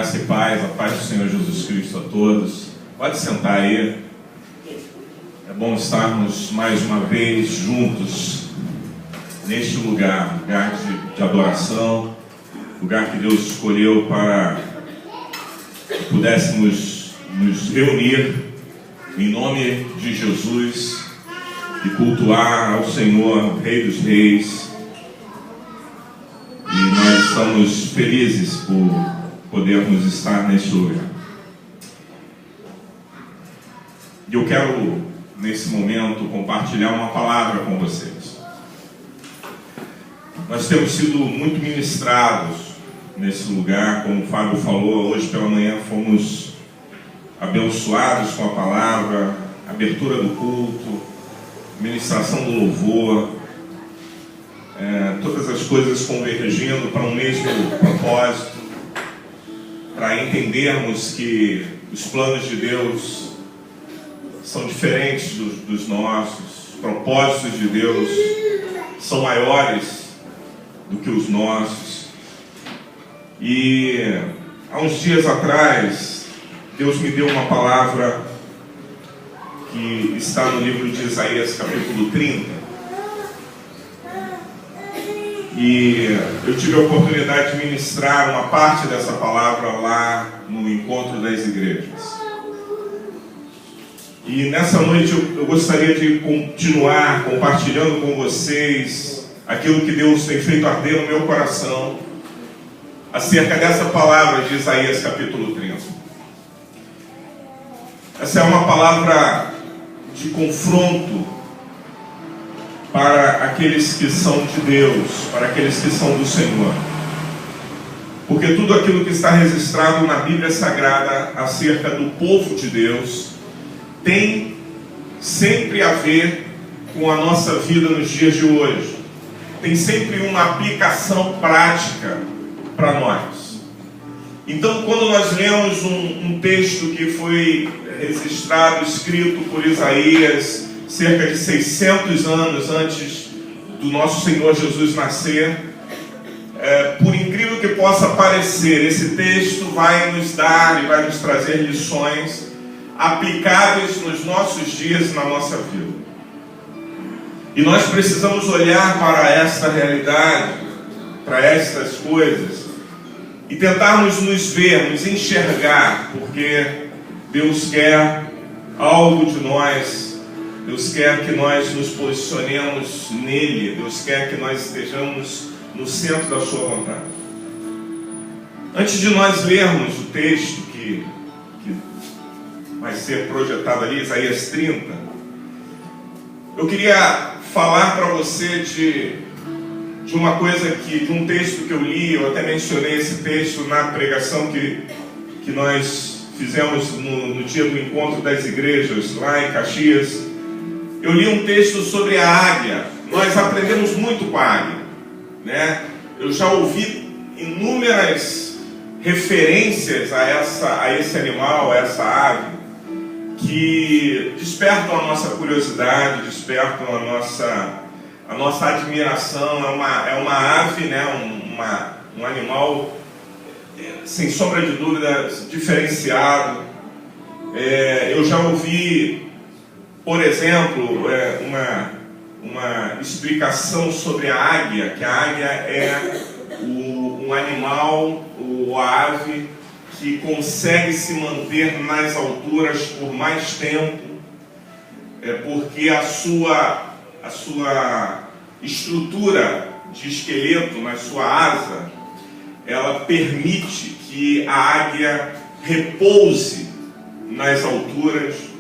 Graça e paz, a paz do Senhor Jesus Cristo a todos. Pode sentar aí. É bom estarmos mais uma vez juntos neste lugar de adoração, lugar que Deus escolheu para que pudéssemos nos reunir em nome de Jesus e cultuar ao Senhor, Rei dos Reis. E nós estamos felizes por podermos estar neste lugar. E eu quero, nesse momento, compartilhar uma palavra com vocês. Nós temos sido muito ministrados nesse lugar, como o Fábio falou, hoje pela manhã fomos abençoados com a palavra, abertura do culto, ministração do louvor, todas as coisas convergindo para um mesmo propósito, para entendermos que os planos de Deus são diferentes dos nossos, os propósitos de Deus são maiores do que os nossos. E há uns dias atrás, Deus me deu uma palavra que está no livro de Isaías, capítulo 30. E eu tive a oportunidade de ministrar uma parte dessa palavra lá no encontro das igrejas. E nessa noite eu gostaria de continuar compartilhando com vocês aquilo que Deus tem feito arder no meu coração acerca dessa palavra de Isaías capítulo 30. Essa é uma palavra de confronto para aqueles que são de Deus, para aqueles que são do Senhor. Porque tudo aquilo que está registrado na Bíblia Sagrada acerca do povo de Deus tem sempre a ver com a nossa vida nos dias de hoje. Tem sempre uma aplicação prática para nós. Então, quando nós lemos um texto que foi registrado, escrito por Isaías, cerca de 600 anos antes do nosso Senhor Jesus nascer, por incrível que possa parecer, esse texto vai nos dar e vai nos trazer lições aplicáveis nos nossos dias e na nossa vida. E nós precisamos olhar para esta realidade, para estas coisas, e tentarmos nos ver, nos enxergar, porque Deus quer algo de nós. Deus quer que nós nos posicionemos nele. Deus quer que nós estejamos no centro da sua vontade. Antes de nós lermos o texto que vai ser projetado ali, Isaías 30, eu queria falar para você de uma coisa de um texto que eu li. Eu até mencionei esse texto na pregação que nós fizemos no dia do encontro das igrejas lá em Caxias. Eu li um texto sobre a águia. Nós aprendemos muito com a águia, né? Eu já ouvi inúmeras referências a esse animal, a essa ave, que despertam a nossa curiosidade, despertam a nossa admiração. É uma ave, né? Um animal, sem sombra de dúvida, diferenciado. Eu já ouvi, por exemplo, uma explicação sobre a águia, que a águia é um animal, ou ave, que consegue se manter nas alturas por mais tempo, porque a sua estrutura de esqueleto na sua asa, ela permite que a águia repouse nas alturas.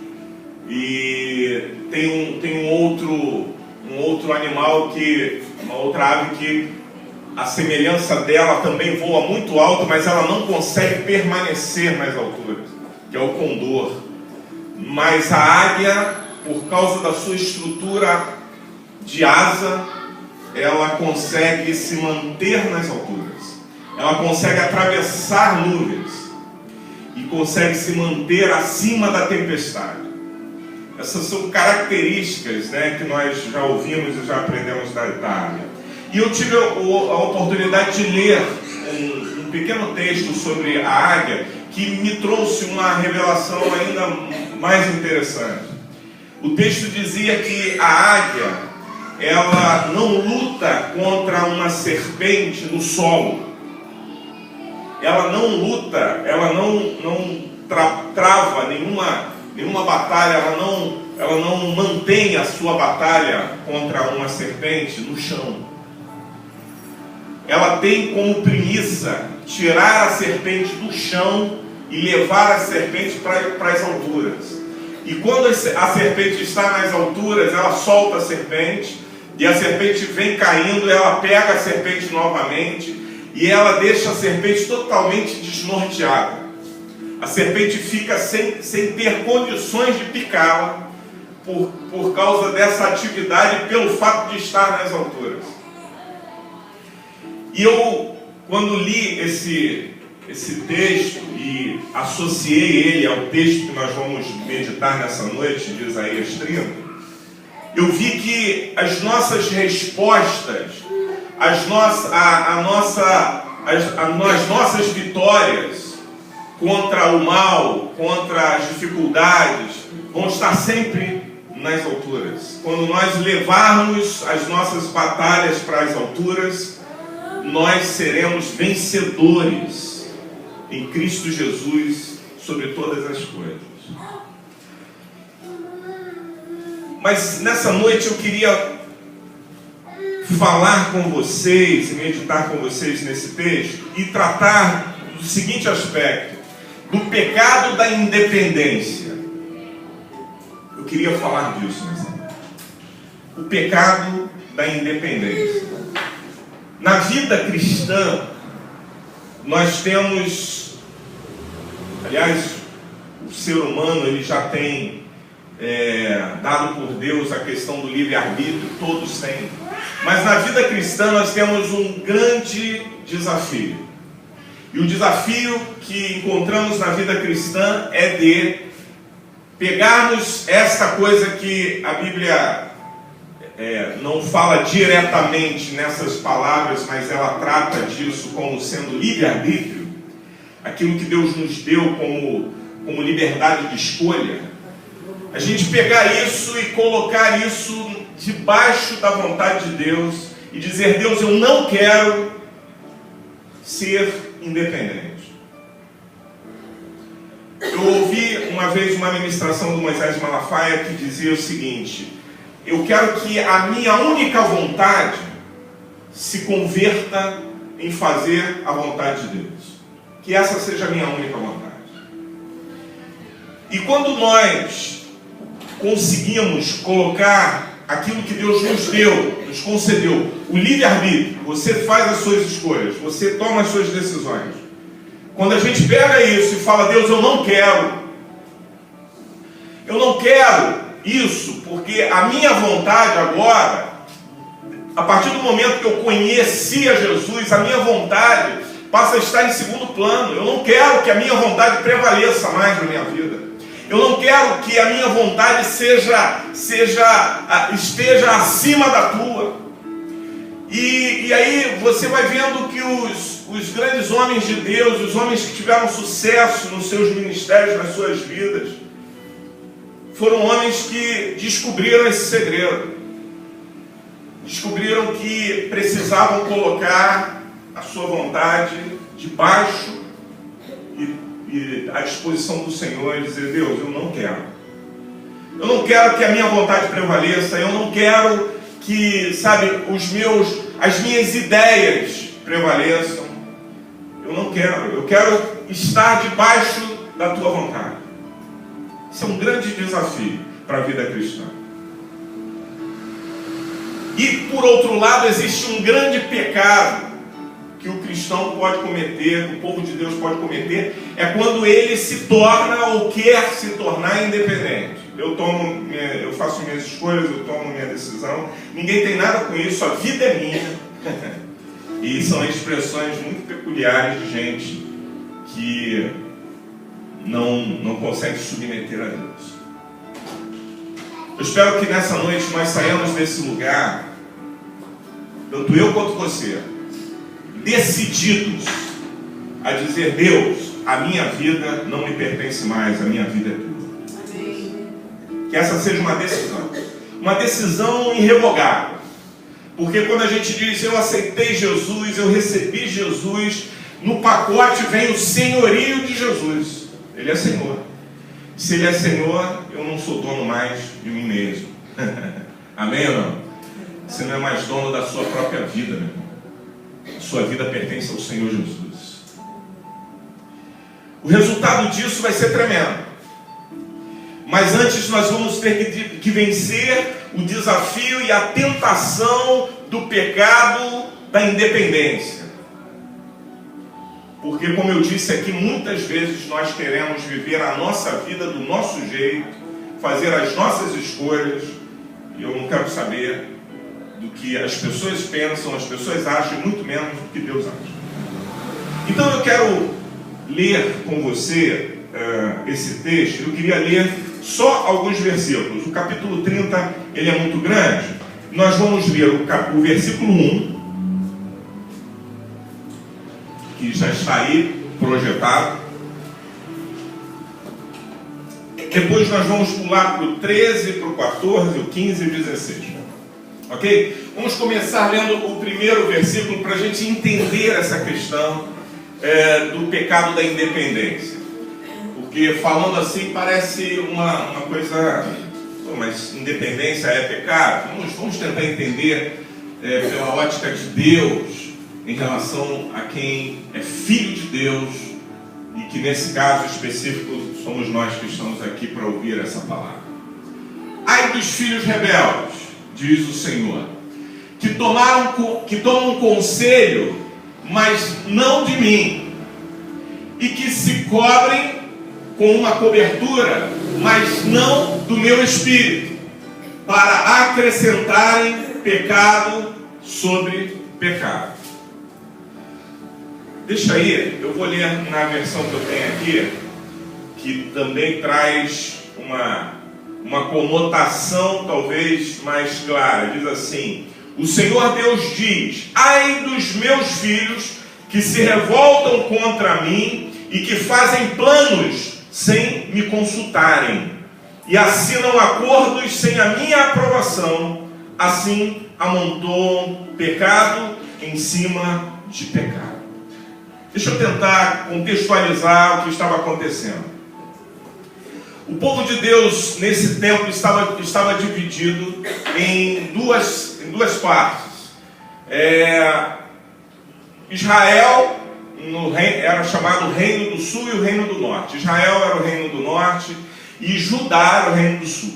E tem um outro animal, uma outra ave que a semelhança dela também voa muito alto, mas ela não consegue permanecer nas alturas, que é o condor. Mas a águia, por causa da sua estrutura de asa, ela consegue se manter nas alturas. Ela consegue atravessar nuvens e consegue se manter acima da tempestade. Essas são características, né, que nós já ouvimos e já aprendemos da águia. E eu tive a oportunidade de ler um pequeno texto sobre a águia que me trouxe uma revelação ainda mais interessante. O texto dizia que a águia, ela não luta contra uma serpente no solo. Ela não luta, ela não trava nenhuma batalha, ela não mantém a sua batalha contra uma serpente no chão. Ela tem como premissa tirar a serpente do chão e levar a serpente para as alturas. E quando a serpente está nas alturas, ela solta a serpente, e a serpente vem caindo, ela pega a serpente novamente, e ela deixa a serpente totalmente desnorteada. A serpente fica sem ter condições de picá-la, por causa dessa atividade, pelo fato de estar nas alturas. E eu, quando li esse texto e associei ele ao texto que nós vamos meditar nessa noite, de Isaías 30, eu vi que as nossas respostas, as nossas vitórias contra o mal, contra as dificuldades, vão estar sempre nas alturas. Quando nós levarmos as nossas batalhas para as alturas, nós seremos vencedores em Cristo Jesus sobre todas as coisas. Mas nessa noite eu queria falar com vocês e meditar com vocês nesse texto e tratar do seguinte aspecto: do pecado da independência. Eu queria falar disso nessa noite. O pecado da independência. Na vida cristã, nós temos, aliás, o ser humano ele já tem dado por Deus a questão do livre-arbítrio, todos têm. Mas na vida cristã nós temos um grande desafio. E o desafio que encontramos na vida cristã é de pegarmos esta coisa que a Bíblia não fala diretamente nessas palavras, mas ela trata disso como sendo livre-arbítrio, aquilo que Deus nos deu como liberdade de escolha. A gente pegar isso e colocar isso debaixo da vontade de Deus e dizer: Deus, eu não quero ser independente. Eu ouvi uma vez uma ministração do Moisés Malafaia que dizia o seguinte: eu quero que a minha única vontade se converta em fazer a vontade de Deus. Que essa seja a minha única vontade. E quando nós conseguimos colocar aquilo que Deus nos deu, nos concedeu, o livre-arbítrio, você faz as suas escolhas, você toma as suas decisões. Quando a gente pega isso e fala: Deus, eu não quero isso, porque a minha vontade agora, a partir do momento que eu conheci a Jesus, a minha vontade passa a estar em segundo plano. Eu não quero que a minha vontade prevaleça mais na minha vida. Eu não quero que a minha vontade esteja acima da tua. E aí você vai vendo que os grandes homens de Deus, os homens que tiveram sucesso nos seus ministérios, nas suas vidas, foram homens que descobriram esse segredo. Descobriram que precisavam colocar a sua vontade debaixo e à disposição do Senhor e dizer: Deus, eu não quero. Eu não quero que a minha vontade prevaleça. Eu não quero que, as minhas ideias prevaleçam. Eu não quero. Eu quero estar debaixo da tua vontade. Isso é um grande desafio para a vida cristã. E, por outro lado, existe um grande pecado que o cristão pode cometer, que o povo de Deus pode cometer, é quando ele se torna ou quer se tornar independente. Eu faço minhas escolhas, eu tomo minha decisão, ninguém tem nada com isso, a vida é minha. E são expressões muito peculiares de gente que não consegue submeter a Deus. Eu espero que nessa noite nós saiamos desse lugar, tanto eu quanto você, decididos a dizer: Deus, a minha vida não me pertence mais, a minha vida é tua. Amém. Que essa seja uma decisão irrevogável. Porque quando a gente diz: eu aceitei Jesus, eu recebi Jesus, no pacote vem o senhorio de Jesus. Ele é Senhor. Se Ele é Senhor, eu não sou dono mais de mim mesmo. Amém ou não? Você não é mais dono da sua própria vida, meu irmão. Sua vida pertence ao Senhor Jesus. O resultado disso vai ser tremendo. Mas antes nós vamos ter que vencer o desafio e a tentação do pecado da independência. Porque, como eu disse aqui, muitas vezes nós queremos viver a nossa vida do nosso jeito, fazer as nossas escolhas, e eu não quero saber do que as pessoas pensam, as pessoas acham, muito menos do que Deus acha. Então eu quero ler com você esse texto. Eu queria ler só alguns versículos. O capítulo 30, ele é muito grande. Nós vamos ler o versículo 1, que já está aí projetado. Depois nós vamos pular para o 13, para o 14, o 15 e o 16. Ok? Vamos começar lendo o primeiro versículo para a gente entender essa questão do pecado da independência. Porque falando assim parece uma coisa... Mas independência é pecado? Vamos tentar entender pela ótica de Deus em relação a quem é filho de Deus, e que nesse caso específico somos nós que estamos aqui para ouvir essa palavra. Ai dos filhos rebeldes, diz o Senhor, que tomam conselho, mas não de mim, e que se cobrem com uma cobertura, mas não do meu espírito, para acrescentarem pecado sobre pecado. Deixa aí, eu vou ler na versão que eu tenho aqui, que também traz uma conotação talvez mais clara. Diz assim: o Senhor Deus diz: ai dos meus filhos que se revoltam contra mim e que fazem planos sem me consultarem e assinam acordos sem a minha aprovação, assim amontoam pecado em cima de pecado. Deixa eu tentar contextualizar o que estava acontecendo. O povo de Deus nesse tempo estava dividido em duas partes. Israel era chamado Reino do Sul e o Reino do Norte. Israel era o Reino do Norte e Judá era o Reino do Sul.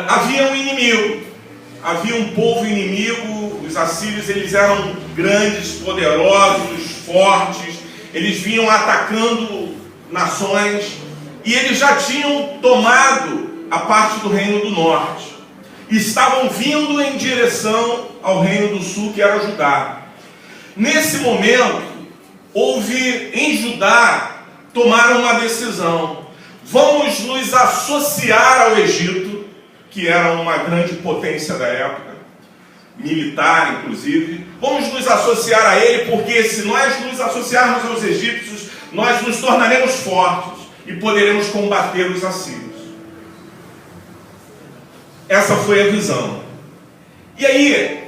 Havia um inimigo, havia um povo inimigo. Os assírios, eles eram grandes, poderosos, fortes. Eles vinham atacando nações e eles já tinham tomado a parte do Reino do Norte. Estavam vindo em direção ao Reino do Sul, que era Judá. Nesse momento, houve em Judá, tomaram uma decisão: vamos nos associar ao Egito, que era uma grande potência da época, militar inclusive. Vamos nos associar a ele, porque se nós nos associarmos aos egípcios, nós nos tornaremos fortes e poderemos combater os assírios. Essa foi a visão. E aí,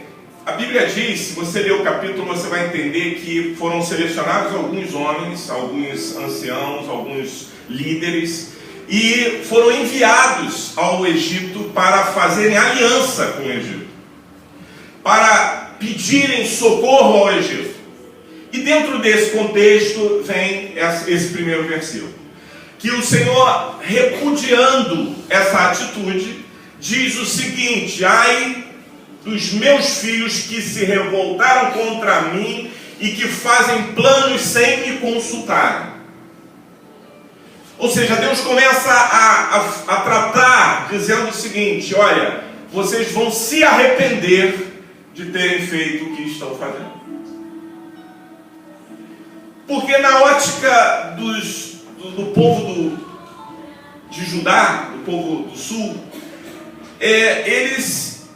a Bíblia diz, se você ler o capítulo, você vai entender que foram selecionados alguns homens, alguns anciãos, alguns líderes, e foram enviados ao Egito para fazerem aliança com o Egito, para pedirem socorro ao Egito. E dentro desse contexto vem esse primeiro versículo, que o Senhor, repudiando essa atitude, diz o seguinte: ai dos meus filhos que se revoltaram contra mim e que fazem planos sem me consultarem. Ou seja, Deus começa a tratar, dizendo o seguinte: olha, vocês vão se arrepender de terem feito o que estão fazendo. Porque na ótica do povo de Judá, do povo do sul, eles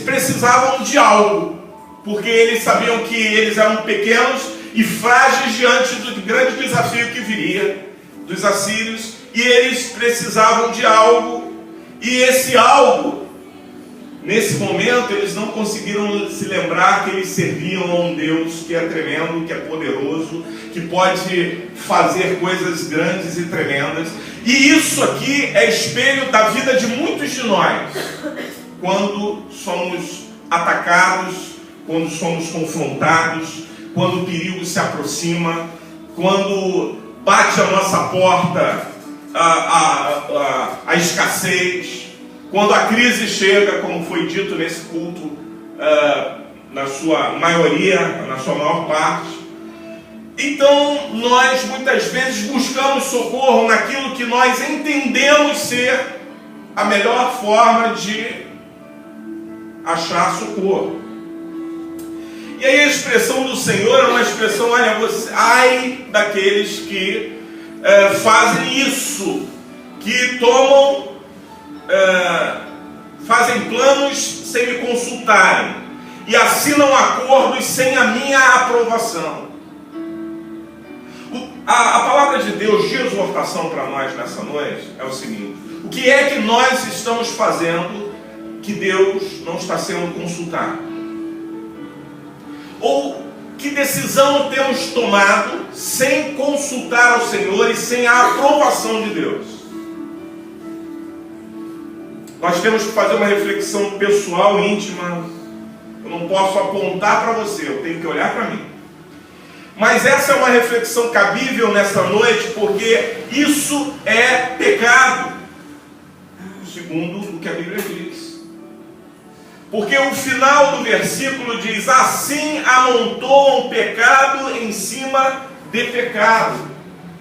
precisavam de algo, porque eles sabiam que eles eram pequenos e frágeis diante do grande desafio que viria dos assírios, e eles precisavam de algo, e esse algo, nesse momento, eles não conseguiram se lembrar que eles serviam a um Deus que é tremendo, que é poderoso, que pode fazer coisas grandes e tremendas. E isso aqui é espelho da vida de muitos de nós, quando somos atacados, quando somos confrontados, quando o perigo se aproxima, quando bate a nossa porta a escassez, quando a crise chega, como foi dito nesse culto, na sua maioria, na sua maior parte. Então nós muitas vezes buscamos socorro naquilo que nós entendemos ser a melhor forma de achar socorro. E aí a expressão do Senhor é uma expressão, olha, ai daqueles que fazem isso, que tomam, fazem planos sem me consultarem e assinam acordos sem a minha aprovação. A palavra de Deus de exortação para nós nessa noite é o seguinte: o que é que nós estamos fazendo que Deus não está sendo consultado? Ou que decisão temos tomado sem consultar ao Senhor e sem a aprovação de Deus? Nós temos que fazer uma reflexão pessoal, íntima. Eu não posso apontar para você, eu tenho que olhar para mim. Mas essa é uma reflexão cabível nessa noite, porque isso é pecado, segundo o que a Bíblia diz. Porque o final do versículo diz: assim amontoam pecado em cima de pecado.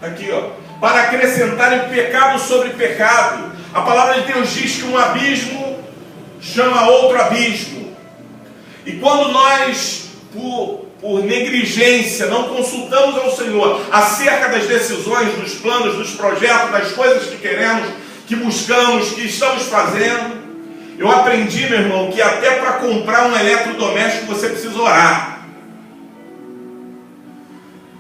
Aqui, ó, para acrescentarem pecado sobre pecado. A palavra de Deus diz que um abismo chama outro abismo. E quando nós, por negligência, não consultamos ao Senhor acerca das decisões, dos planos, dos projetos, das coisas que queremos, que buscamos, que estamos fazendo, eu aprendi, meu irmão, que até para comprar um eletrodoméstico você precisa orar.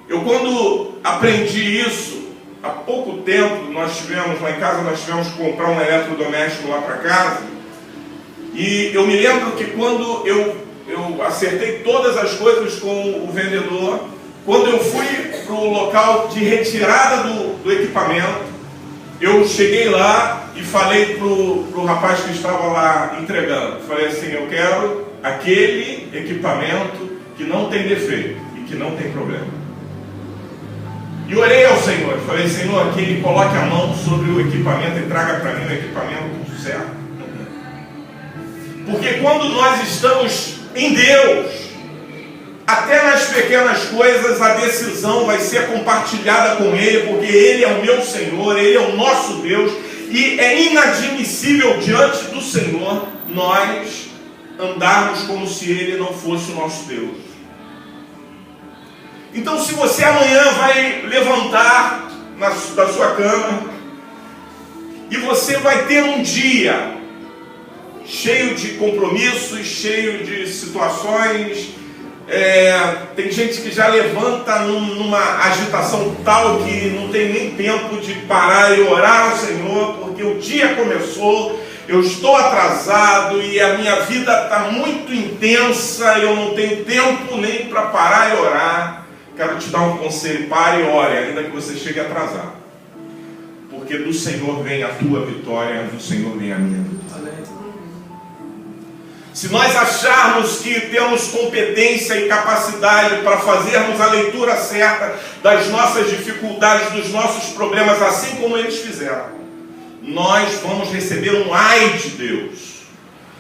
Eu, quando aprendi isso, há pouco tempo, nós tivemos lá em casa, nós tivemos que comprar um eletrodoméstico lá para casa, e eu me lembro que quando eu acertei todas as coisas com o vendedor, quando eu fui para o local de retirada do equipamento, eu cheguei lá e falei pro rapaz que estava lá entregando, falei assim: eu quero aquele equipamento que não tem defeito e que não tem problema. E orei ao Senhor, falei: Senhor, que Ele coloque a mão sobre o equipamento e traga para mim o equipamento certo. Porque quando nós estamos em Deus, até nas pequenas coisas a decisão vai ser compartilhada com Ele, porque Ele é o meu Senhor, Ele é o nosso Deus, e é inadmissível diante do Senhor nós andarmos como se Ele não fosse o nosso Deus. Então, se você amanhã vai levantar da sua cama e você vai ter um dia cheio de compromissos, cheio de situações, tem gente que já levanta numa agitação tal que não tem nem tempo de parar e orar ao Senhor, porque o dia começou, eu estou atrasado e a minha vida está muito intensa, eu não tenho tempo nem para parar e orar. Quero te dar um conselho: pare e ore, ainda que você chegue atrasado, porque do Senhor vem a tua vitória, do Senhor vem a minha vitória. Se nós acharmos que temos competência e capacidade para fazermos a leitura certa das nossas dificuldades, dos nossos problemas, assim como eles fizeram, nós vamos receber um ai de Deus.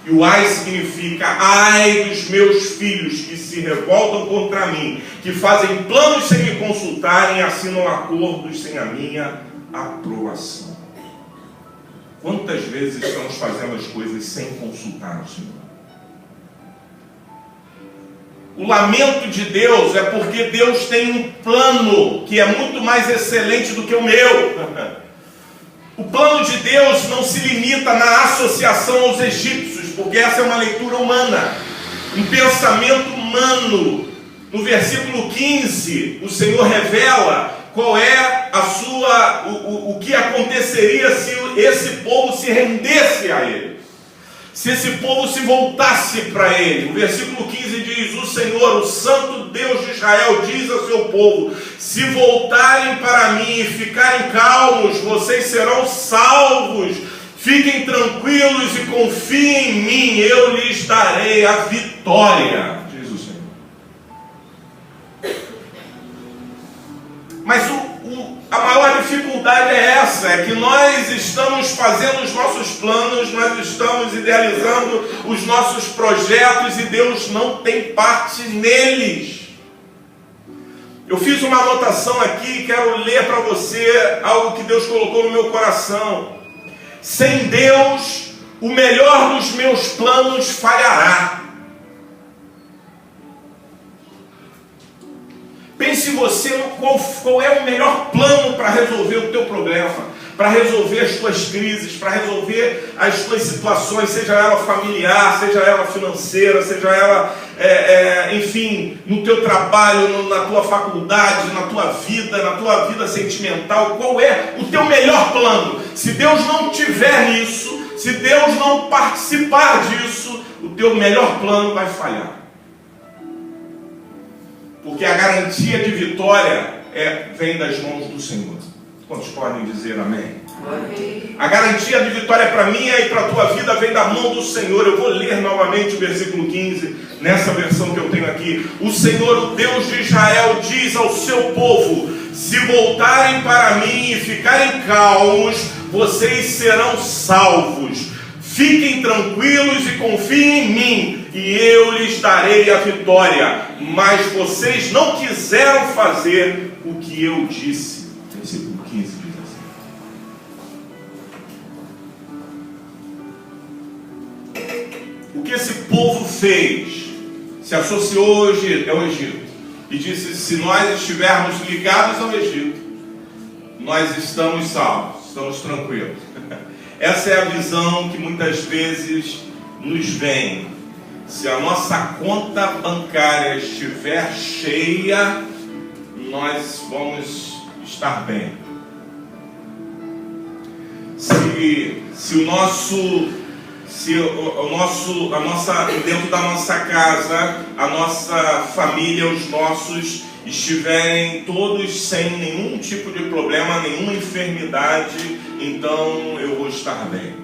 E o ai significa: ai dos meus filhos que se revoltam contra mim, que fazem planos sem me consultarem e assinam acordos sem a minha aprovação. Quantas vezes estamos fazendo as coisas sem consultar o Senhor? O lamento de Deus é porque Deus tem um plano que é muito mais excelente do que o meu. O plano de Deus não se limita na associação aos egípcios, porque essa é uma leitura humana, um pensamento humano, No versículo 15, o Senhor revela qual é o que aconteceria se esse povo se rendesse a Ele. Se esse povo se voltasse para Ele. O versículo 15 diz: o Senhor, o Santo Deus de Israel, diz ao seu povo: se voltarem para mim e ficarem calmos, vocês serão salvos. Fiquem tranquilos e confiem em mim, eu lhes darei a vitória, diz o Senhor. Mas a maior dificuldade é essa, é que nós estamos fazendo os nossos planos, nós estamos idealizando os nossos projetos e Deus não tem parte neles. Eu fiz uma anotação aqui, quero ler para você algo que Deus colocou no meu coração. Sem Deus, o melhor dos meus planos falhará. Pense você qual é o melhor plano para resolver o teu problema, para resolver as tuas crises, para resolver as tuas situações, seja ela familiar, seja ela financeira, seja ela, enfim, no teu trabalho, na tua faculdade, na tua vida sentimental. Qual é o teu melhor plano? Se Deus não tiver nisso, se Deus não participar disso, o teu melhor plano vai falhar. Porque a garantia de vitória vem das mãos do Senhor. Quantos podem dizer amém? Amém. A garantia de vitória para mim e para a tua vida vem da mão do Senhor. Eu vou ler novamente o versículo 15, nessa versão que eu tenho aqui. O Senhor, o Deus de Israel, diz ao seu povo: se voltarem para mim e ficarem calmos, vocês serão salvos. Fiquem tranquilos e confiem em mim, e eu lhes darei a vitória. Mas vocês não quiseram fazer o que eu disse. Versículo 15 diz assim. O que esse povo fez? Se associou ao Egito e disse: se nós estivermos ligados ao Egito, nós estamos salvos, estamos tranquilos. Essa é a visão que muitas vezes nos vem. Se a nossa conta bancária estiver cheia, nós vamos estar bem. Dentro da nossa casa, a nossa família, os nossos estiverem todos sem nenhum tipo de problema, nenhuma enfermidade, então eu vou estar bem.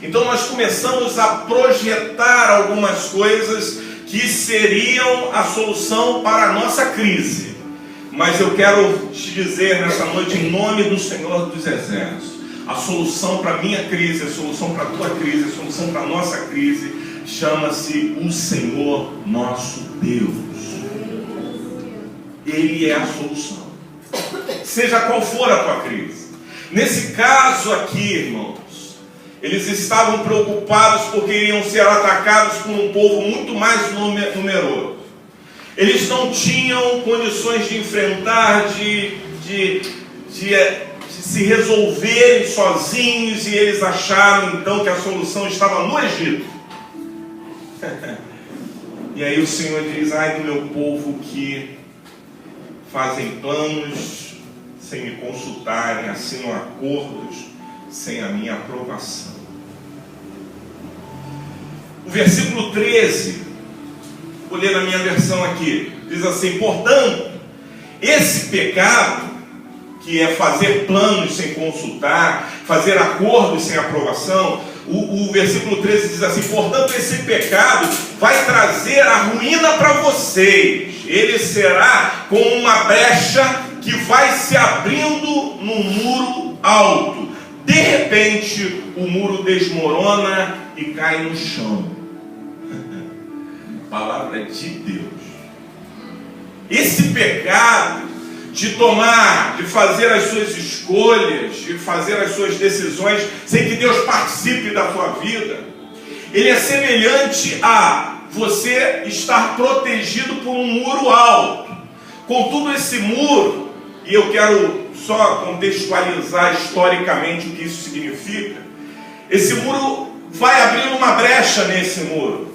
Então nós começamos a projetar algumas coisas que seriam a solução para a nossa crise. Mas eu quero te dizer nessa noite, em nome do Senhor dos Exércitos, a solução para a minha crise, a solução para a tua crise, a solução para a nossa crise, chama-se o Senhor nosso Deus. Ele é a solução, seja qual for a tua crise. Nesse caso aqui, irmãos, eles estavam preocupados porque iriam ser atacados por um povo muito mais numeroso. Eles não tinham condições de enfrentar, de se resolverem sozinhos, e eles acharam então que a solução estava no Egito. E aí o Senhor diz: ai do meu povo que fazem planos sem me consultarem, assinam acordos sem a minha aprovação. O versículo 13, vou ler na minha versão aqui, diz assim: portanto, esse pecado, que é fazer planos sem consultar, fazer acordos sem aprovação, o versículo 13 diz assim: portanto, esse pecado vai trazer a ruína para vocês. Ele será como uma brecha que vai se abrindo num muro alto. De repente, o muro desmorona e cai no chão. Palavra de Deus. Esse pecado de fazer as suas escolhas, de fazer as suas decisões sem que Deus participe da sua vida, ele é semelhante a você estar protegido por um muro alto. Contudo, esse muro, e eu quero só contextualizar historicamente o que isso significa, esse muro vai abrir uma brecha nesse muro.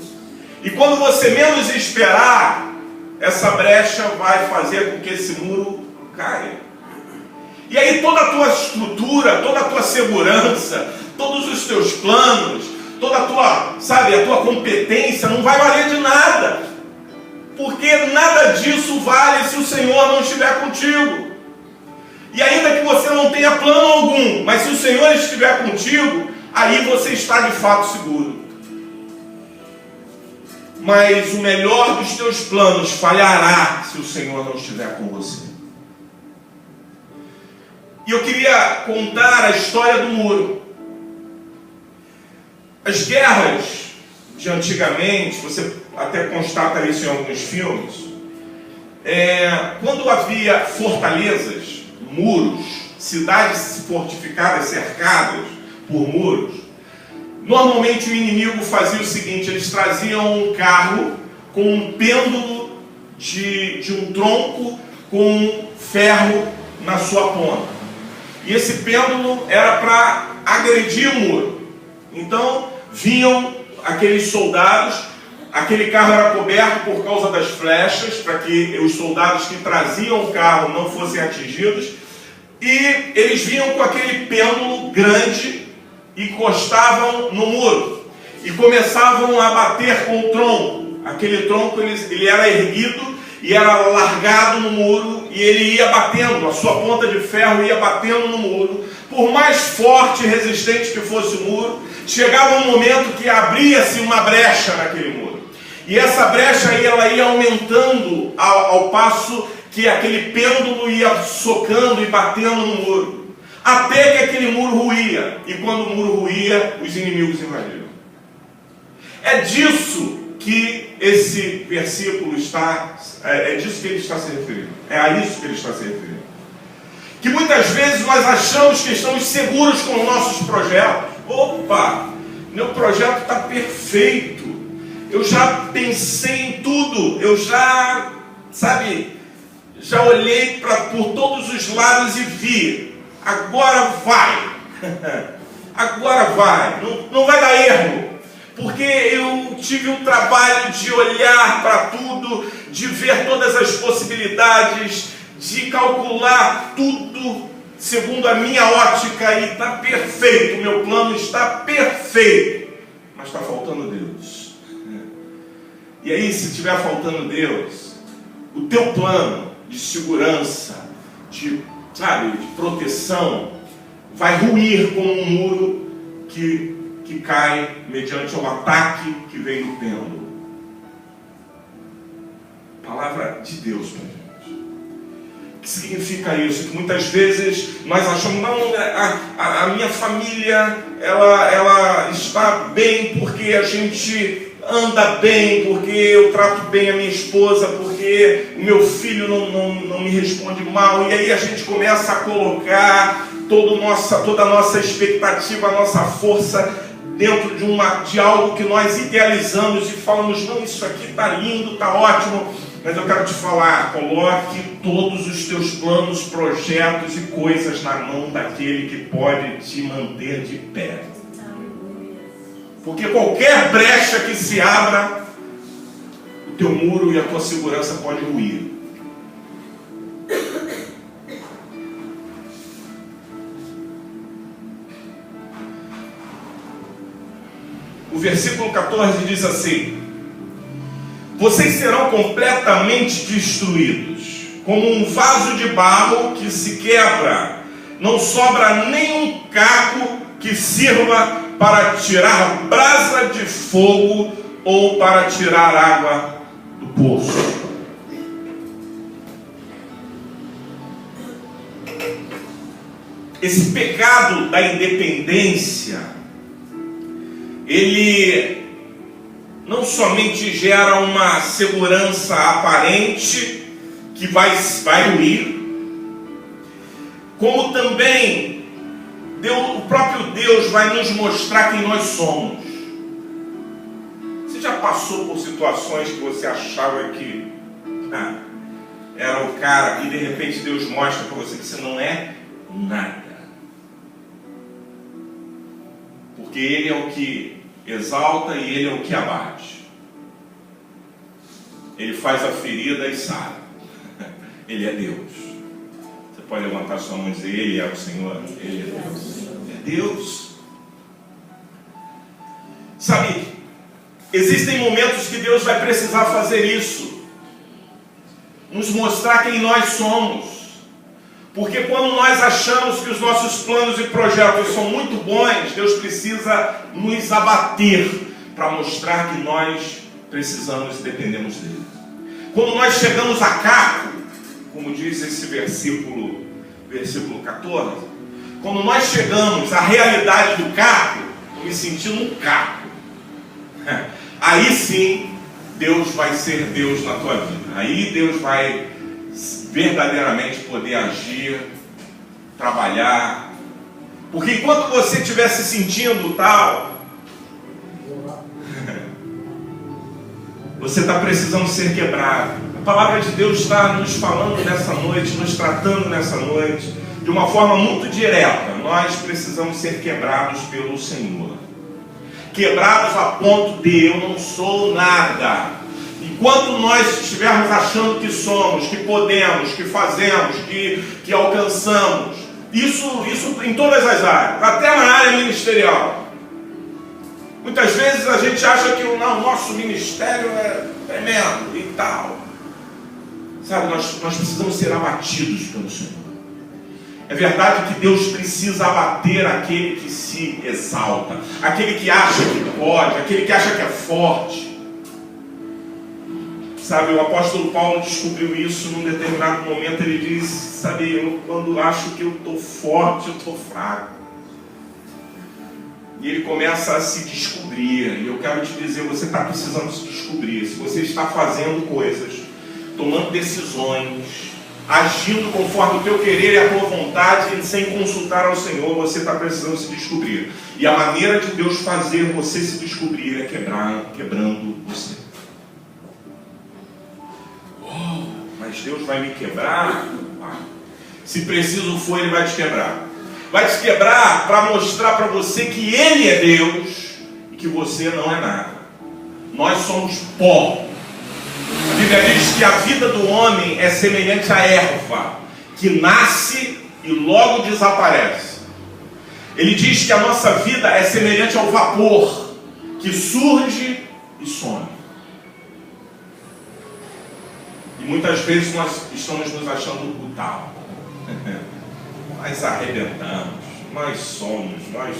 E quando você menos esperar, essa brecha vai fazer com que esse muro caia. E aí toda a tua estrutura, toda a tua segurança, todos os teus planos, toda a tua, a tua competência não vai valer de nada. Porque nada disso vale se o Senhor não estiver contigo. E ainda que você não tenha plano algum, mas se o Senhor estiver contigo, aí você está de fato seguro. Mas o melhor dos teus planos falhará se o Senhor não estiver com você. E eu queria contar a história do muro. As guerras de antigamente, você até constata isso em alguns filmes, quando havia fortalezas, muros, cidades fortificadas, cercadas por muros, normalmente o inimigo fazia o seguinte: eles traziam um carro com um pêndulo de um tronco com ferro na sua ponta. E esse pêndulo era para agredir o muro. Então vinham aqueles soldados, aquele carro era coberto por causa das flechas, para que os soldados que traziam o carro não fossem atingidos, e eles vinham com aquele pêndulo grande, encostavam no muro e começavam a bater com o tronco. Aquele tronco ele era erguido e era largado no muro, e ele ia batendo, a sua ponta de ferro ia batendo no muro. Por mais forte e resistente que fosse o muro, chegava um momento que abria-se uma brecha naquele muro. E essa brecha aí, ela ia aumentando ao passo que aquele pêndulo ia socando e batendo no muro, até que aquele muro ruía. E quando o muro ruía, os inimigos invadiram. É disso que esse versículo está, é disso que ele está se referindo. É a isso que ele está se referindo. Que muitas vezes nós achamos que estamos seguros com os nossos projetos. Opa, meu projeto está perfeito. Eu já pensei em tudo. Eu já olhei por todos os lados e vi. Agora vai. Agora vai. Não vai dar erro. Porque eu tive um trabalho de olhar para tudo, de ver todas as possibilidades, de calcular tudo segundo a minha ótica, e está perfeito, o meu plano está perfeito, mas está faltando Deus. E aí, se estiver faltando Deus, o teu plano de segurança, de proteção, vai ruir como um muro que cai mediante o ataque que vem do pêndulo. Palavra de Deus para gente. O que significa isso? Que muitas vezes nós achamos, não, a minha família ela está bem porque a gente anda bem, porque eu trato bem a minha esposa, porque o meu filho não me responde mal. E aí a gente começa a colocar toda a nossa expectativa, a nossa força dentro de algo que nós idealizamos e falamos, não, isso aqui está lindo, está ótimo. Mas eu quero te falar, coloque todos os teus planos, projetos e coisas na mão daquele que pode te manter de pé. Porque qualquer brecha que se abra, o teu muro e a tua segurança pode ruir. O versículo 14 diz assim: vocês serão completamente destruídos, como um vaso de barro que se quebra. Não sobra nenhum caco que sirva para tirar brasa de fogo ou para tirar água do poço. Esse pecado da independência, ele não somente gera uma segurança aparente que vai ruir, como também o próprio Deus vai nos mostrar quem nós somos. Você já passou por situações que você achava que era o cara, e de repente Deus mostra para você que você não é nada? Porque Ele é o que exalta e Ele é o que abate. Ele faz a ferida e sara. Ele é Deus. Você pode levantar sua mão e dizer: Ele é o Senhor. Ele é Deus. É Deus. Sabe, existem momentos que Deus vai precisar fazer isso, nos mostrar quem nós somos. Porque quando nós achamos que os nossos planos e projetos são muito bons, Deus precisa nos abater para mostrar que nós precisamos e dependemos dele. Quando nós chegamos a caco, como diz esse versículo 14, quando nós chegamos à realidade do caco, estou me sentindo um caco, aí sim Deus vai ser Deus na tua vida. Aí Deus vai verdadeiramente poder agir, trabalhar. Porque enquanto você estiver se sentindo tal, você está precisando ser quebrado. A palavra de Deus está nos falando nessa noite, nos tratando nessa noite, de uma forma muito direta. Nós precisamos ser quebrados pelo Senhor. Quebrados a ponto de eu não sou nada. Enquanto nós estivermos achando que somos, que podemos, que fazemos, que alcançamos, isso em todas as áreas, até na área ministerial. Muitas vezes a gente acha que o nosso ministério é tremendo e tal. Sabe, nós precisamos ser abatidos pelo Senhor. É verdade que Deus precisa abater aquele que se exalta, aquele que acha que pode, aquele que acha que é forte. Sabe, o apóstolo Paulo descobriu isso num determinado momento. Ele diz: sabe, eu quando acho que eu estou forte, eu estou fraco. E ele começa a se descobrir. E eu quero te dizer, você está precisando se descobrir. Se você está fazendo coisas, tomando decisões, agindo conforme o teu querer e a tua vontade, sem consultar ao Senhor, você está precisando se descobrir. E a maneira de Deus fazer você se descobrir é quebrando você. Mas Deus vai me quebrar? Se preciso for, Ele vai te quebrar. Vai te quebrar para mostrar para você que Ele é Deus e que você não é nada. Nós somos pó. A Bíblia diz que a vida do homem é semelhante à erva, que nasce e logo desaparece. Ele diz que a nossa vida é semelhante ao vapor, que surge e some. E muitas vezes nós estamos nos achando o tal. Nós arrebentamos, nós somos, nós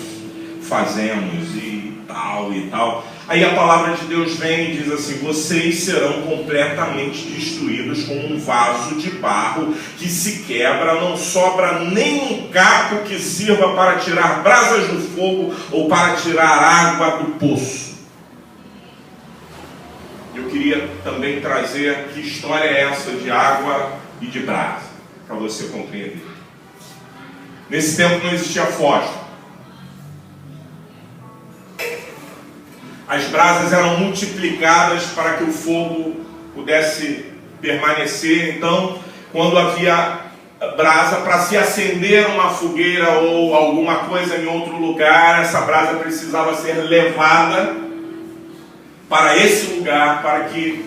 fazemos e tal. Aí a palavra de Deus vem e diz assim: vocês serão completamente destruídos como um vaso de barro que se quebra, não sobra nem um caco que sirva para tirar brasas do fogo ou para tirar água do poço. Eu queria também trazer que história é essa de água e de brasa, para você compreender. Nesse tempo não existia fósforo. As brasas eram multiplicadas para que o fogo pudesse permanecer. Então, quando havia brasa, para se acender uma fogueira ou alguma coisa em outro lugar, essa brasa precisava ser levada para esse lugar, para que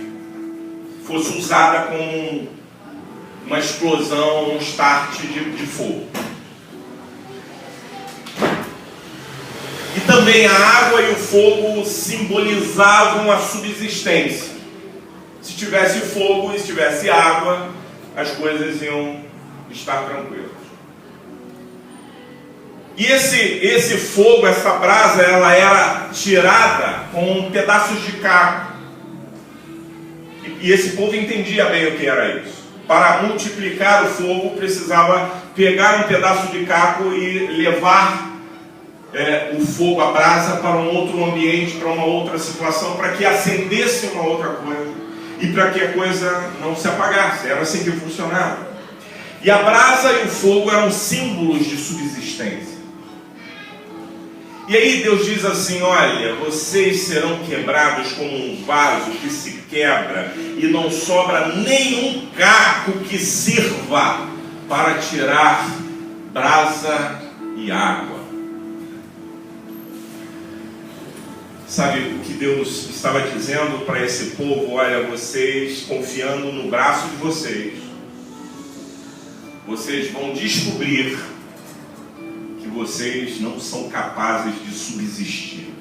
fosse usada como uma explosão, um start de fogo. E também a água e o fogo simbolizavam a subsistência. Se tivesse fogo e se tivesse água, as coisas iam estar tranquilas. E esse fogo, essa brasa, ela era tirada com pedaços de caco. E esse povo entendia bem o que era isso. Para multiplicar o fogo, precisava pegar um pedaço de caco e levar o fogo, a brasa, para um outro ambiente, para uma outra situação, para que acendesse uma outra coisa e para que a coisa não se apagasse. Era assim que funcionava. E a brasa e o fogo eram símbolos de subsistência. E aí Deus diz assim: olha, vocês serão quebrados como um vaso que se quebra e não sobra nenhum caco que sirva para tirar brasa e água. Sabe o que Deus estava dizendo para esse povo? Olha, vocês confiando no braço de vocês, vocês vão descobrir que vocês não são capazes de subsistir,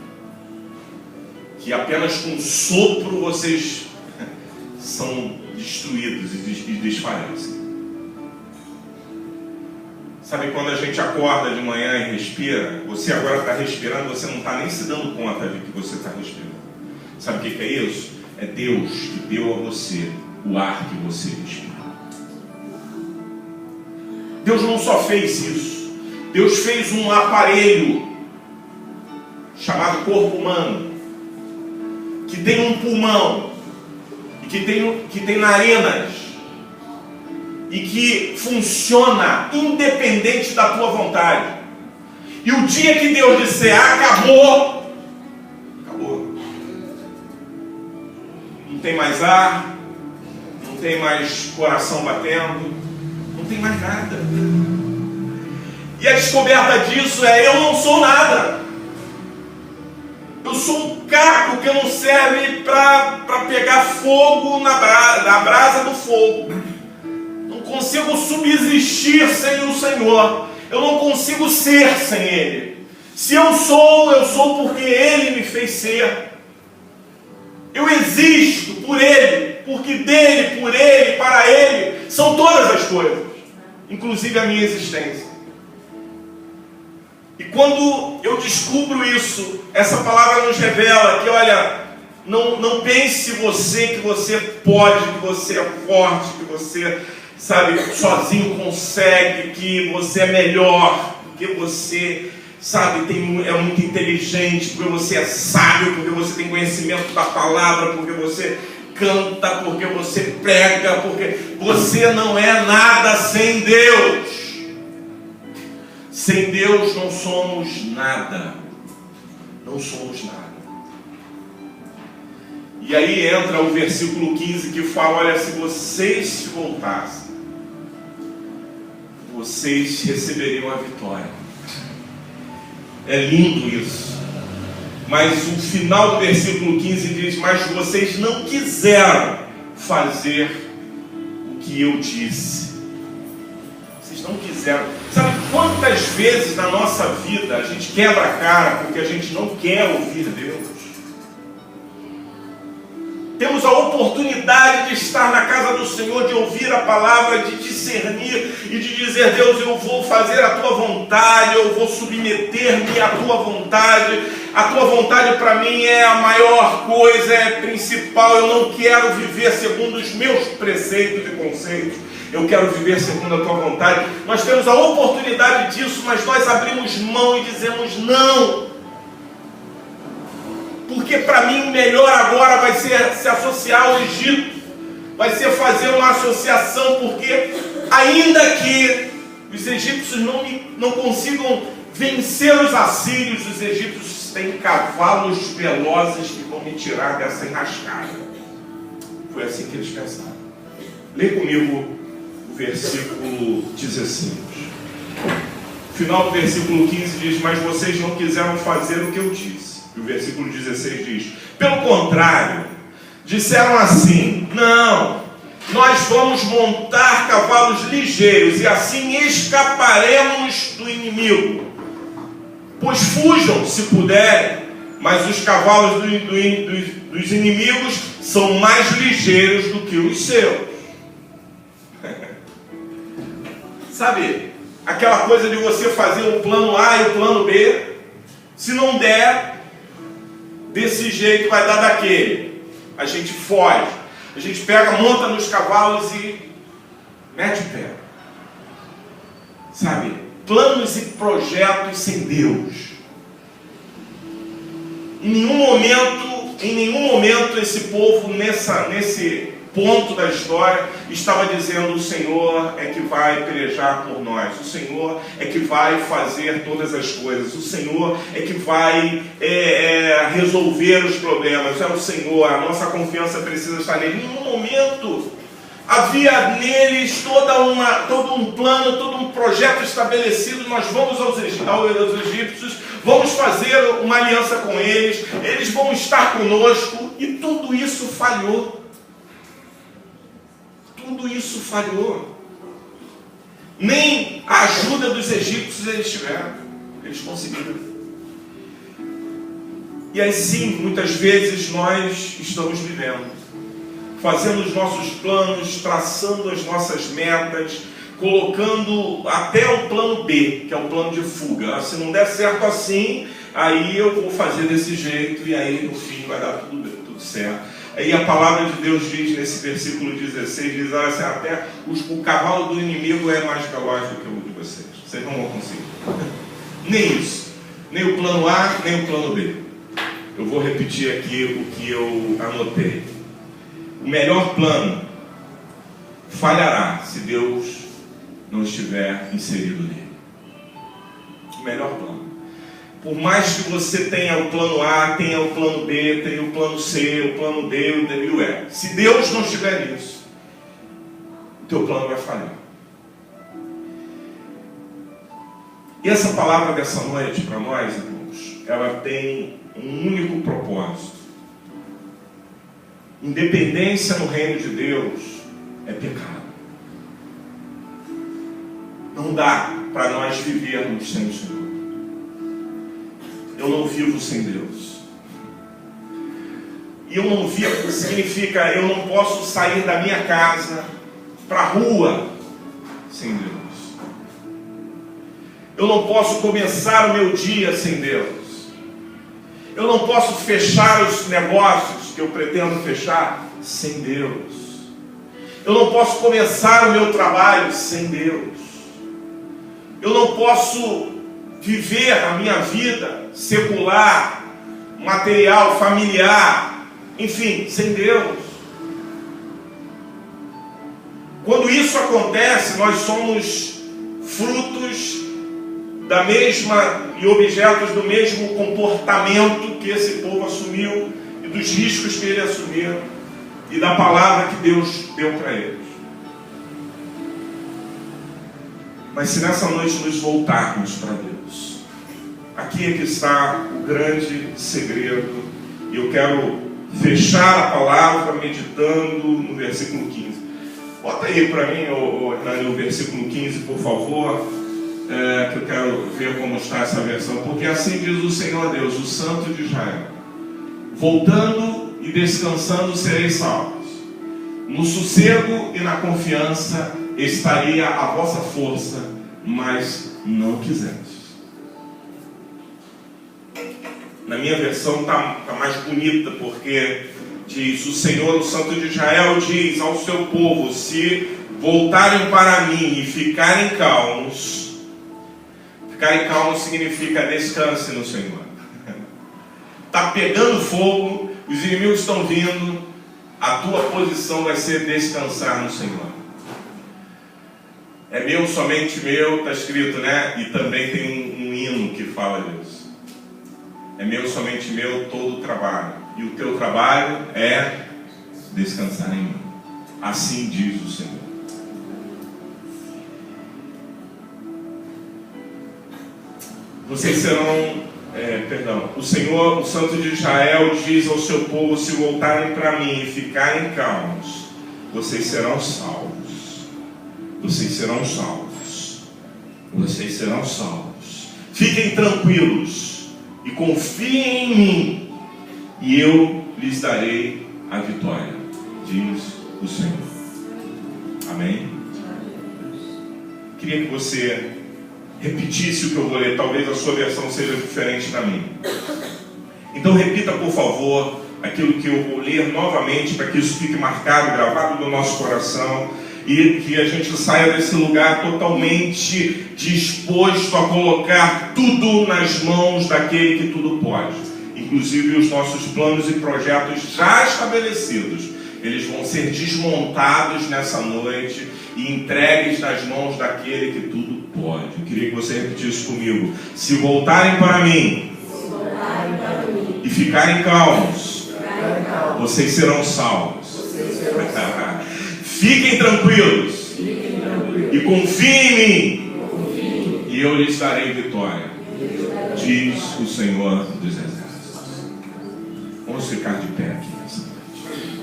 que apenas com sopro vocês são destruídos e desfalecem. Sabe quando a gente acorda de manhã e respira? Você agora está respirando, você não está nem se dando conta de que você está respirando. Sabe o que é isso? É Deus que deu a você o ar que você respira. Deus não só fez isso, Deus fez um aparelho chamado corpo humano, que tem um pulmão, e que tem narinas, e que funciona independente da tua vontade. E o dia que Deus disser acabou, acabou. Não tem mais ar, não tem mais coração batendo, não tem mais nada. E a descoberta disso é: eu não sou nada. Eu sou um caco que não serve para pegar fogo na brasa do fogo. Não consigo subsistir sem o Senhor. Eu não consigo ser sem Ele. Se eu sou porque Ele me fez ser. Eu existo por Ele, porque dele, por Ele, para Ele, são todas as coisas, inclusive a minha existência. E quando eu descubro isso, essa palavra nos revela que, olha, não pense você que você pode, que você é forte, que você, sabe, sozinho consegue, que você é melhor, que você, sabe, é muito inteligente, porque você é sábio, porque você tem conhecimento da palavra, porque você canta, porque você prega, porque você não é nada sem Deus. Sem Deus não somos nada. Não somos nada. E aí entra o versículo 15 que fala: olha, se vocês se voltassem, vocês receberiam a vitória. É lindo isso. Mas o final do versículo 15 diz: mas vocês não quiseram fazer o que eu disse. Vocês não quiseram. Sabe quantas vezes na nossa vida a gente quebra a cara porque a gente não quer ouvir Deus? Temos a oportunidade de estar na casa do Senhor, de ouvir a palavra, de discernir e de dizer: Deus, eu vou fazer a tua vontade, eu vou submeter-me à tua vontade. A tua vontade para mim é a maior coisa, é principal. Eu não quero viver segundo os meus preceitos e conceitos. Eu quero viver segundo a tua vontade. Nós temos a oportunidade disso, mas nós abrimos mão e dizemos não. Porque para mim o melhor agora vai ser se associar ao Egito. Vai ser fazer uma associação, porque ainda que os egípcios não consigam vencer os assírios, os egípcios têm cavalos velozes que vão me tirar dessa enrascada. Foi assim que eles pensaram. Lê comigo o versículo 16. O final do versículo 15 diz: mas vocês não quiseram fazer o que eu disse. E o versículo 16 diz: pelo contrário, disseram assim: não, nós vamos montar cavalos ligeiros e assim escaparemos do inimigo. Pois fujam se puderem, mas os cavalos dos inimigos são mais ligeiros do que os seus. Sabe, aquela coisa de você fazer o plano A e o plano B, se não der desse jeito, vai dar daquele. A gente foge, a gente pega, monta nos cavalos e mete o pé. Sabe, planos e projetos sem Deus. Em nenhum momento esse povo nesse ponto da história estava dizendo: o Senhor é que vai pelejar por nós, o Senhor é que vai fazer todas as coisas, o Senhor é que vai resolver os problemas, é o Senhor, a nossa confiança precisa estar nele. Em nenhum momento Havia neles todo um plano, todo um projeto estabelecido. Nós vamos aos egípcios, vamos fazer uma aliança com eles, eles vão estar conosco, e tudo isso falhou. Tudo isso falhou. Nem a ajuda dos egípcios eles tiveram, eles conseguiram. E assim, muitas vezes nós estamos vivendo, fazendo os nossos planos, traçando as nossas metas, colocando até o plano B, que é o plano de fuga. Se não der certo assim, aí eu vou fazer desse jeito, e aí no fim vai dar tudo certo. Aí a palavra de Deus diz nesse versículo 16, diz assim, até o cavalo do inimigo é mais veloz do que o de vocês. Vocês não vão conseguir. Nem isso. Nem o plano A, nem o plano B. Eu vou repetir aqui o que eu anotei. O melhor plano falhará se Deus não estiver inserido nele. O melhor plano. Por mais que você tenha o plano A, tenha o plano B, tenha o plano C, o plano D, o D e o E. Se Deus não estiver nisso, o teu plano vai falhar. E essa palavra dessa noite para nós, irmãos, ela tem um único propósito. Independência no reino de Deus é pecado. Não dá para nós vivermos sem o Senhor. Eu não vivo sem Deus. E eu não vivo significa eu não posso sair da minha casa para a rua sem Deus. Eu não posso começar o meu dia sem Deus. Eu não posso fechar os negócios que eu pretendo fechar sem Deus. Eu não posso começar o meu trabalho sem Deus. Eu não posso viver a minha vida secular, material, familiar, enfim, sem Deus. Quando isso acontece, nós somos frutos da mesma e objetos do mesmo comportamento que esse povo assumiu e dos riscos que ele assumiu e da palavra que Deus deu para eles. Mas se nessa noite nos voltarmos para Deus, aqui é que está o grande segredo, e eu quero fechar a palavra meditando no versículo 15. Bota aí para mim, Hernani, o versículo 15, por favor, que eu quero ver como está essa versão. Porque assim diz o Senhor Deus, o Santo de Israel: voltando e descansando sereis salvos. No sossego e na confiança estaria a vossa força, mas não quisestes. Na minha versão está mais bonita, porque diz: o Senhor, o Santo de Israel, diz ao seu povo: se voltarem para mim e ficarem calmos. Ficarem calmos significa descanse no Senhor. Está pegando fogo, os inimigos estão vindo, a tua posição vai ser descansar no Senhor. É meu, somente meu, está escrito, né? E também tem um hino que fala disso. É meu, somente meu, todo o trabalho. E o teu trabalho é descansar em mim. Assim diz o Senhor. Vocês serão, o Senhor, o Santo de Israel, diz ao seu povo: se voltarem para mim e ficarem calmos, vocês serão salvos. Vocês serão salvos. Vocês serão salvos. Fiquem tranquilos e confiem em mim, e eu lhes darei a vitória, diz o Senhor. Amém? Queria que você repetisse o que eu vou ler. Talvez a sua versão seja diferente da minha. Então repita, por favor, aquilo que eu vou ler novamente, para que isso fique marcado, gravado no nosso coração, e que a gente saia desse lugar totalmente disposto a colocar tudo nas mãos daquele que tudo pode, inclusive os nossos planos e projetos já estabelecidos. Eles vão ser desmontados nessa noite e entregues nas mãos daquele que tudo pode. Eu queria que você repetisse comigo: se voltarem para mim e ficarem calmos, vocês serão salvos. Fiquem tranquilos e confiem em mim, e eu lhes darei vitória, diz o Senhor dos Exércitos. Vamos ficar de pé aqui nessa noite.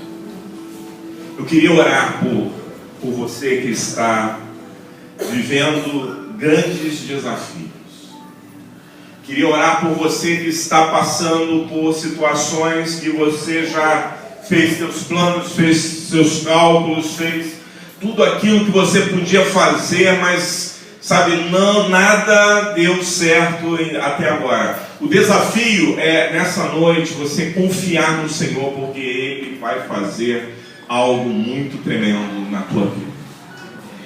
Eu queria orar por você que está vivendo grandes desafios. Queria orar por você que está passando por situações que você já fez seus planos, fez seus cálculos, fez tudo aquilo que você podia fazer, mas sabe, nada deu certo até agora. O desafio é, nessa noite, você confiar no Senhor, porque Ele vai fazer algo muito tremendo na tua vida.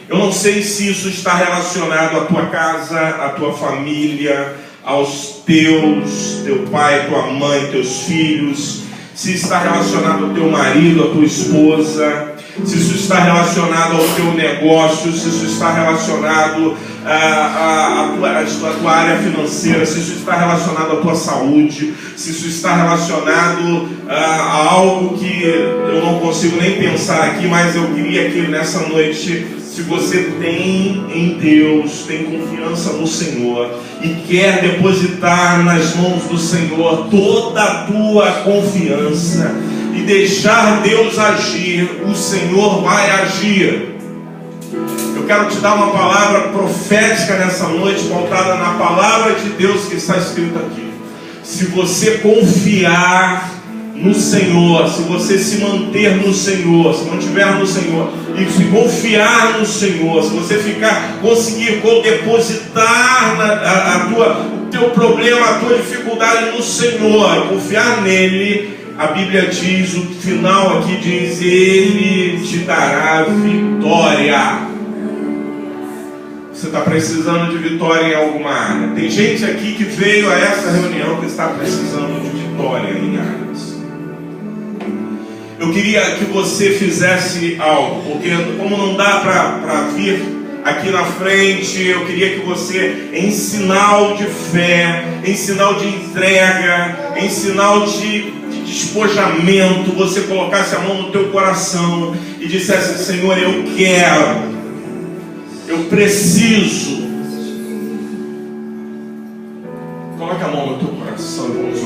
Eu não sei se isso está relacionado à tua casa, à tua família, aos teu pai, tua mãe, teus filhos, se está relacionado ao teu marido, à tua esposa, se isso está relacionado ao teu negócio, se isso está relacionado à tua área financeira, se isso está relacionado à tua saúde, se isso está relacionado a algo que eu não consigo nem pensar aqui, mas eu queria que nessa noite, se você tem em Deus, tem confiança no Senhor e quer depositar nas mãos do Senhor toda a tua confiança e deixar Deus agir, o Senhor vai agir. Eu quero te dar uma palavra profética nessa noite, pautada na palavra de Deus que está escrita aqui. Se você confiar no Senhor, se você se manter no Senhor, se mantiver no Senhor e se confiar no Senhor, se você conseguir depositar o teu problema, a tua dificuldade no Senhor, confiar nele, a Bíblia diz, o final aqui diz, Ele te dará vitória. Você está precisando de vitória em alguma área. Tem gente aqui que veio a essa reunião que está precisando de vitória em áreas. Eu queria que você fizesse algo, porque como não dá para vir aqui na frente, eu queria que você, em sinal de fé, em sinal de entrega, em sinal de despojamento, você colocasse a mão no teu coração e dissesse: Senhor, eu quero, eu preciso. Coloque a mão no teu coração e vamos